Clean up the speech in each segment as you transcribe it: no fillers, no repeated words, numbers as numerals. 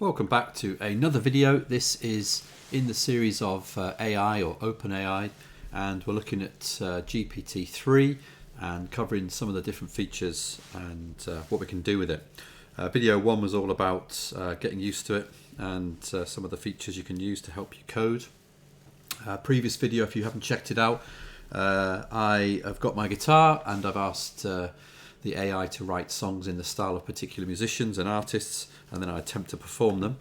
Welcome back to another video. This is in the series of AI or OpenAI, and we're looking at GPT-3 and covering some of the different features and what we can do with it. Video 1 was all about getting used to it and some of the features you can use to help you code. Previous video, if you haven't checked it out, I have got my guitar and I've asked the AI to write songs in the style of particular musicians and artists, and then I attempt to perform them.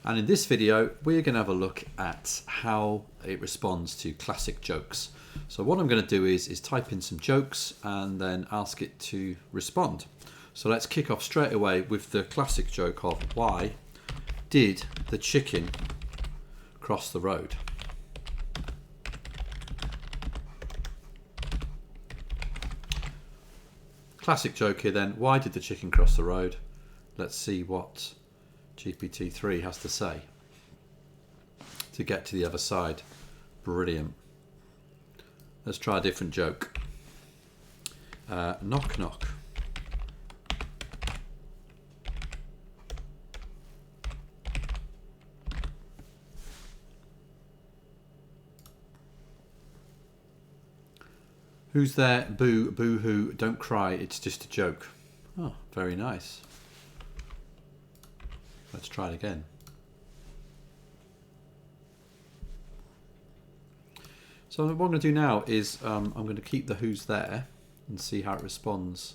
And in this video, we're going to have a look at how it responds to classic jokes. So what I'm going to do is type in some jokes and then ask it to respond. So let's kick off straight away with the classic joke of why did the chicken cross the road? Classic joke here then, why did the chicken cross the road? Let's see what GPT-3 has to say to get to the other side. Brilliant. Let's try a different joke. Knock knock. Who's there? Boo, boo hoo, don't cry, it's just a joke. Oh, very nice. Let's try it again. So what I'm going to do now is I'm going to keep the who's there and see how it responds.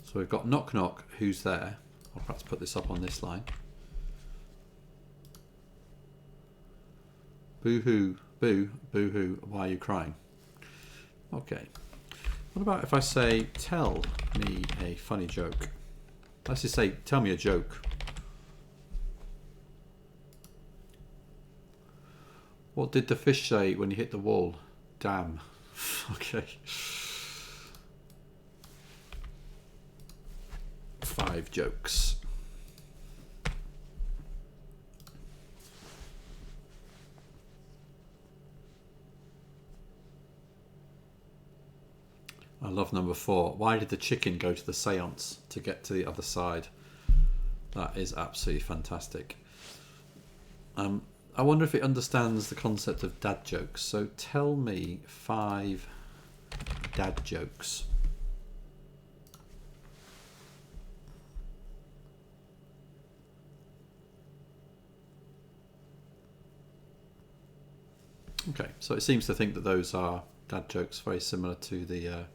So we've got knock knock, who's there? I'll perhaps put this up on this line. Boo hoo, boo, boo hoo, why are you crying? Okay, what about if I say, tell me a funny joke? Let's just say, tell me a joke. What did the fish say when he hit the wall? Damn. Okay. 5 jokes. I love number 4. Why did the chicken go to the seance? To get to the other side. That is absolutely fantastic. I wonder if it understands the concept of dad jokes. So tell me 5 dad jokes. Okay, so it seems to think that those are dad jokes, very similar to the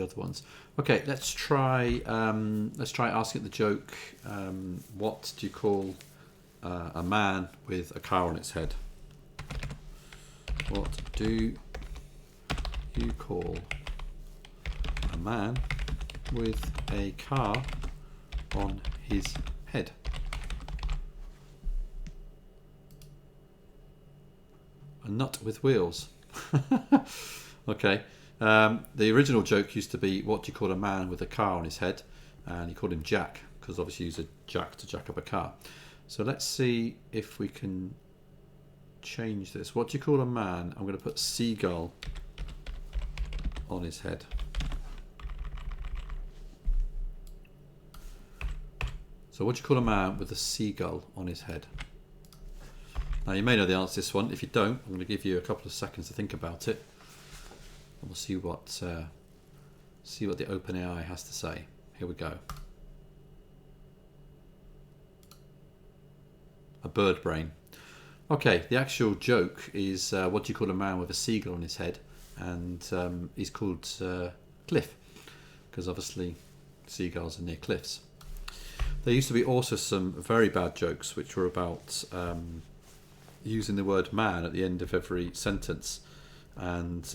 other ones. Okay, let's try asking the joke. What do you call a man with a car on its head? What do you call a man with a car on his head? A nut with wheels. Okay. The original joke used to be, what do you call a man with a car on his head? And he called him Jack, because obviously you use a jack to jack up a car. So let's see if we can change this. What do you call a man? I'm going to put seagull on his head. So what do you call a man with a seagull on his head? Now you may know the answer to this one. If you don't, I'm going to give you a couple of seconds to think about it. And we'll see what the OpenAI has to say. Here we go. A bird brain. Okay, the actual joke is what do you call a man with a seagull on his head? And he's called Cliff, because obviously seagulls are near cliffs. There used to be also some very bad jokes which were about using the word man at the end of every sentence, and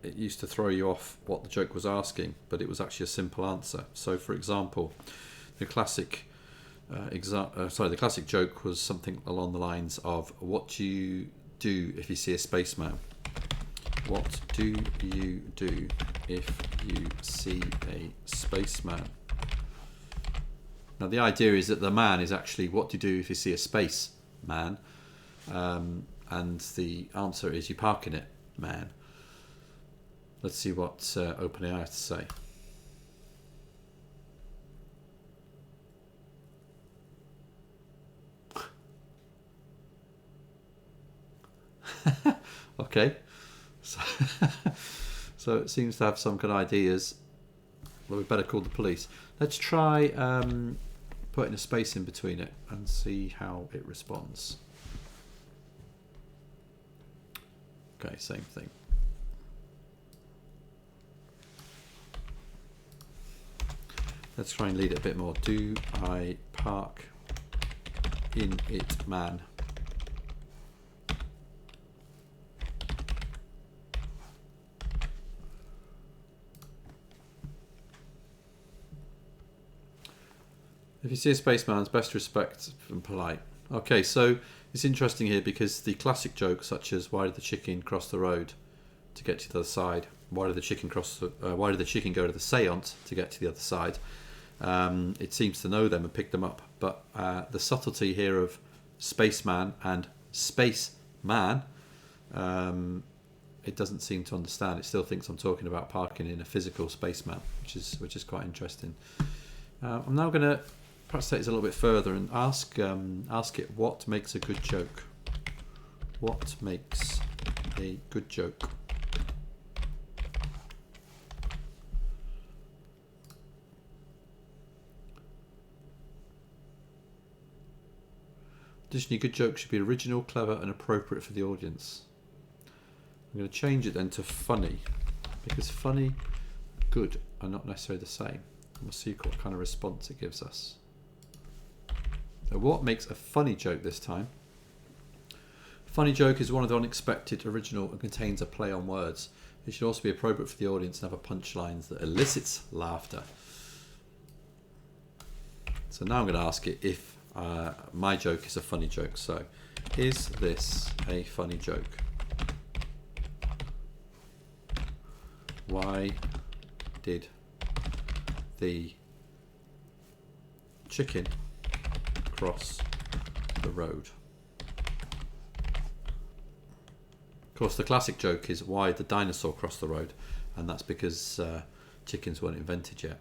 it used to throw you off what the joke was asking, but it was actually a simple answer. So for example, the classic joke was something along the lines of, what do you do if you see a spaceman? What do you do if you see a spaceman? Now the idea is that the man is actually, what do you do if you see a space man? And the answer is, you park in it, man. Let's see what OpenAI has to say. Okay. So, so it seems to have some good ideas. Well, we better call the police. Let's try putting a space in between it and see how it responds. Okay, same thing. Let's try and lead it a bit more. Do I park in it, man? If you see a spaceman, it's best respect and polite. Okay, so it's interesting here because the classic jokes such as why did the chicken cross the road to get to the other side? Why did the chicken why did the chicken go to the séance to get to the other side? It seems to know them and pick them up, but the subtlety here of spaceman and spaceman, it doesn't seem to understand. It still thinks I'm talking about parking in a physical spaceman, which is quite interesting. I'm now going to perhaps take this a little bit further and ask it what makes a good joke. What makes a good joke? Additionally, good jokes should be original, clever, and appropriate for the audience. I'm going to change it then to funny, because funny, good are not necessarily the same. We'll see what kind of response it gives us. So what makes a funny joke this time? Funny joke is one of the unexpected, original, and contains a play on words. It should also be appropriate for the audience and have a punchline that elicits laughter. So now I'm going to ask it if my joke is a funny joke. So, is this a funny joke? Why did the chicken cross the road? Of course, the classic joke is why did the dinosaur cross the road, and that's because chickens weren't invented yet.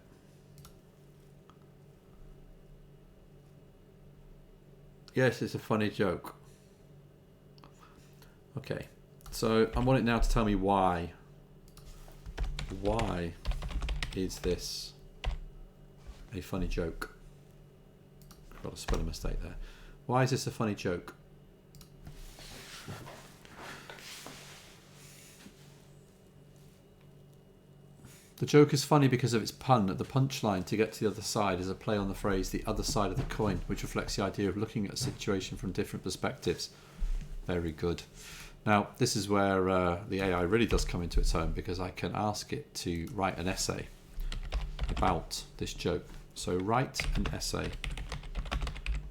Yes, it's a funny joke. Okay, so I want it now to tell me why. Why is this a funny joke? Got a spelling mistake there. Why is this a funny joke? The joke is funny because of its pun. The punchline to get to the other side is a play on the phrase the other side of the coin, which reflects the idea of looking at a situation from different perspectives. Very good. Now, this is where the AI really does come into its own, because I can ask it to write an essay about this joke. So write an essay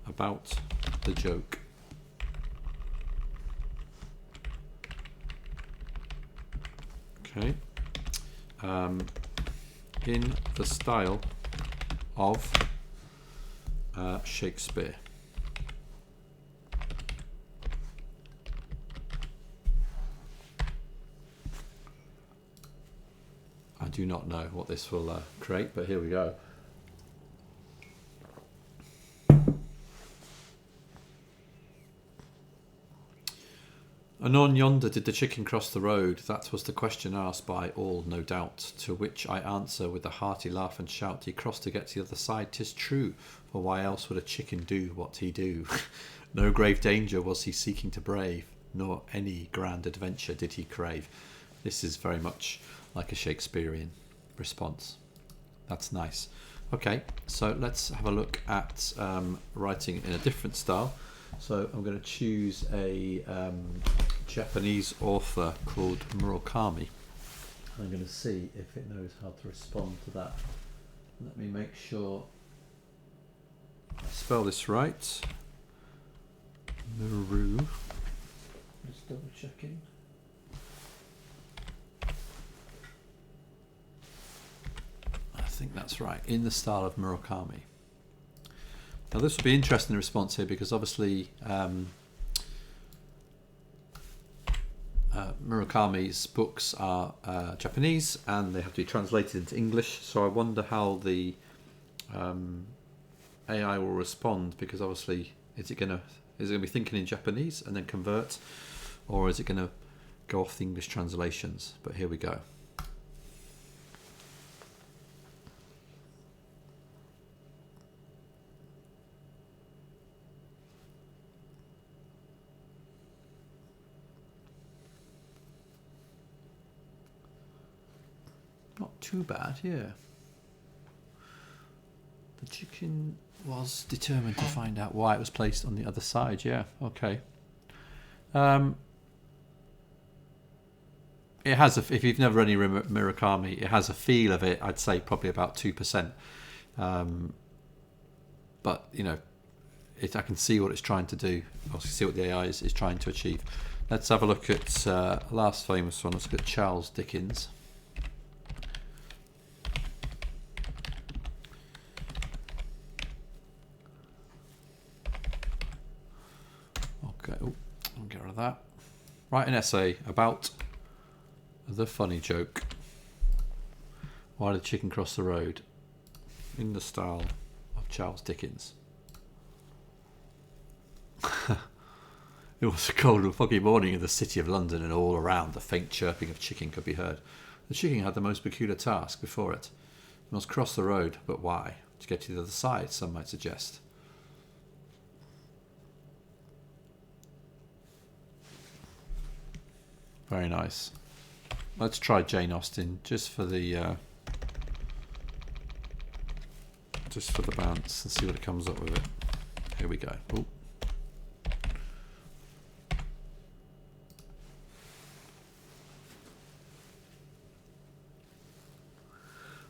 about the joke. Okay. In the style of Shakespeare. I do not know what this will create, but here we go. Anon yonder did the chicken cross the road, that was the question asked by all, no doubt, to which I answer with a hearty laugh and shout, he crossed to get to the other side, 'tis true, for why else would a chicken do what he do? No grave danger was he seeking to brave, nor any grand adventure did he crave. This is very much like a Shakespearean response. That's nice. Okay, so let's have a look at writing in a different style. So I'm going to choose a Japanese author called Murakami. I'm going to see if it knows how to respond to that. Let me make sure I spell this right. Muru. Just double checking. I think that's right. In the style of Murakami. Now this will be interesting response here, because obviously Murakami's books are Japanese and they have to be translated into English, so I wonder how the AI will respond, because obviously is it going to be thinking in Japanese and then convert, or is it going to go off the English translations, but here we go. Not too bad, yeah. The chicken was determined to find out why it was placed on the other side, yeah, okay. It has, if you've never read any Murakami, it has a feel of it, I'd say probably about 2%. But, you know, I can see what it's trying to do. I can see what the AI is trying to achieve. Let's have a look at last famous one. Let's look at Charles Dickens. Okay, oh, I'll get rid of that. Write an essay about the funny joke. Why did the chicken cross the road? In the style of Charles Dickens. It was a cold and foggy morning in the city of London, and all around the faint chirping of chicken could be heard. The chicken had the most peculiar task before it. It must cross the road, but why? To get to the other side, some might suggest. Very nice. Let's try Jane Austen just for the bounce and see what it comes up with it. Here we go. Ooh.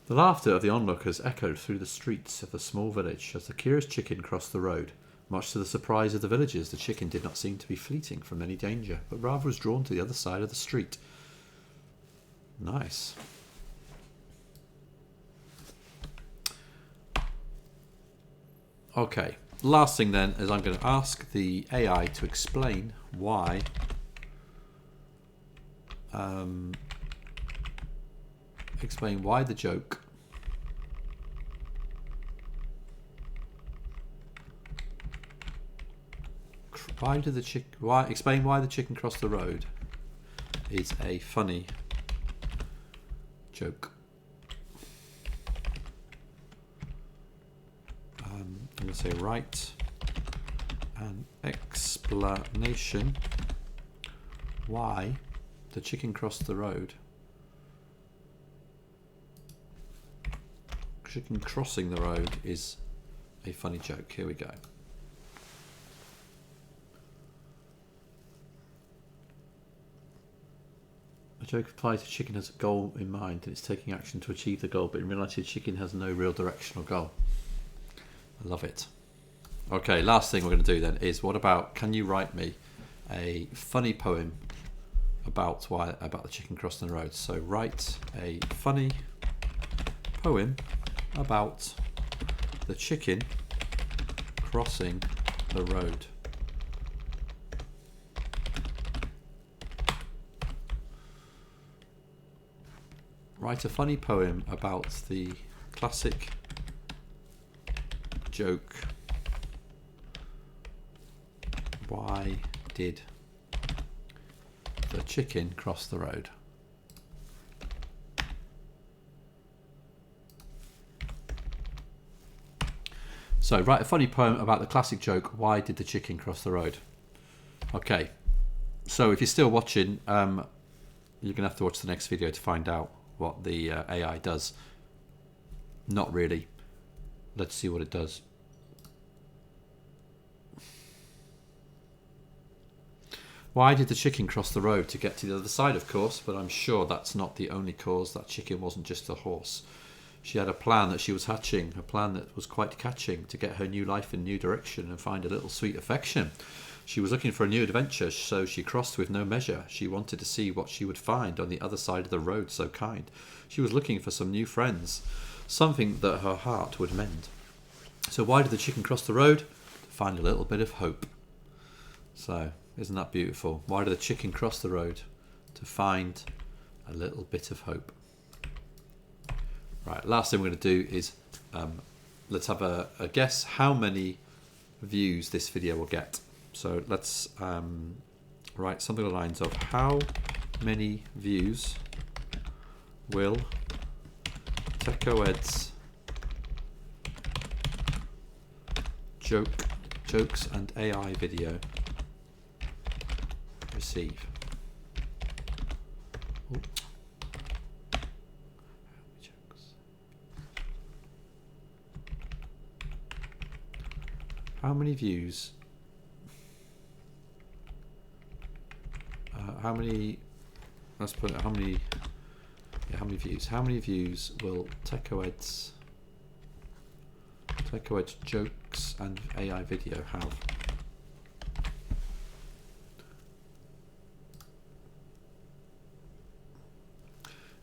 The laughter of the onlookers echoed through the streets of the small village as the curious chicken crossed the road. Much to the surprise of the villagers, the chicken did not seem to be fleeting from any danger, but rather was drawn to the other side of the street. Nice. Okay, last thing then is I'm going to ask the AI to explain why the joke explain why the chicken crossed the road is a funny joke. I'm going to say write an explanation why the chicken crossed the road. Chicken crossing the road is a funny joke. Here we go. A joke applies to chicken has a goal in mind and it's taking action to achieve the goal, but in reality the chicken has no real direction or goal. I love it. Okay, last thing we're going to do then is can you write me a funny poem about the chicken crossing the road? So write a funny poem about the chicken crossing the road. Write a funny poem about the classic joke. Why did the chicken cross the road? So write a funny poem about the classic joke, why did the chicken cross the road? Okay, so if you're still watching, you're going to have to watch the next video to find out what the AI does. Not really. Let's see what it does. Why did the chicken cross the road? To get to the other side, of course, but I'm sure that's not the only cause. That chicken wasn't just a horse. She had a plan that she was hatching, a plan that was quite catching to get her new life in a new direction and find a little sweet affection. She was looking for a new adventure, so she crossed with no measure. She wanted to see what she would find on the other side of the road so kind. She was looking for some new friends, something that her heart would mend. So why did the chicken cross the road? To find a little bit of hope. So, isn't that beautiful? Why did the chicken cross the road? To find a little bit of hope. Right, last thing we're going to do is let's have a guess how many views this video will get. So let's write something along the lines of how many views will Techoed's jokes and AI video receive? Ooh. How many views? How many? Let's put it. How many? Yeah, how many views? How many views will Techoed's jokes and AI video have?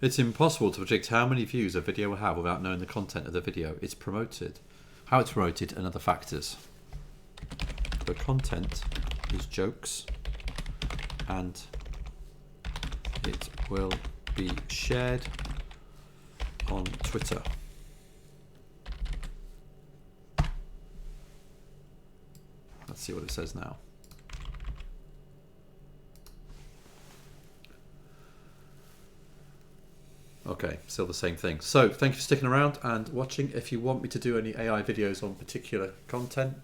It's impossible to predict how many views a video will have without knowing the content of the video it's promoted. How it's promoted and other factors. The content is jokes and it will be shared on Twitter. Let's see what it says now. Okay, still the same thing. So thank you for sticking around and watching. If you want me to do any AI videos on particular content,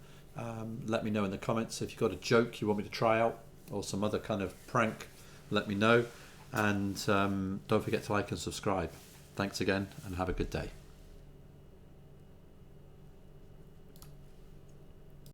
let me know in the comments. If you've got a joke you want me to try out or some other kind of prank, let me know. And don't forget to like and subscribe. Thanks again and have a good day.